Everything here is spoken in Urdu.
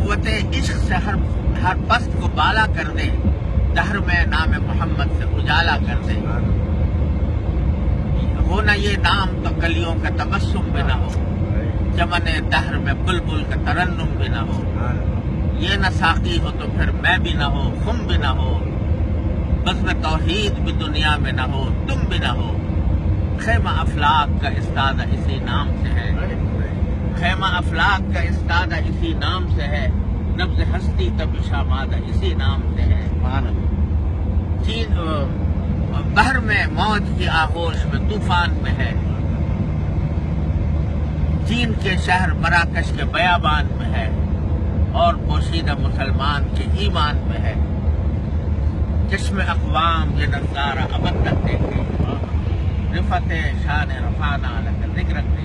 قوت عشق سے ہر پست کو بالا کر دے، دہر میں نام محمد سے اجالا کر دے۔ ہو نہ یہ نام تو کلیوں کا تبسم بھی نہ ہو، چمن دہر میں بلبل کا ترنم بھی نہ ہو۔ یہ نہ ساقی ہو تو پھر میں بھی نہ ہو، خم بھی نہ ہو، بزم توحید بھی دنیا میں نہ ہو، تم بھی نہ ہو۔ خیمہ افلاک کا استادہ اسی نام سے ہے، خیمہ افلاک کا استادہ اسی نام سے ہے، نبض ہستی تب شامادہ اسی نام سے ہے۔ چین بحر میں موج کی آغوش میں طوفان میں ہے، چین کے شہر مراکش کے بیابان میں ہے، اور پوشیدہ مسلمان کے ایمان میں ہے۔ چشم اقوام یہ نظارہ ابد تک دیکھے، رفت شان رفانہ لک ذکرک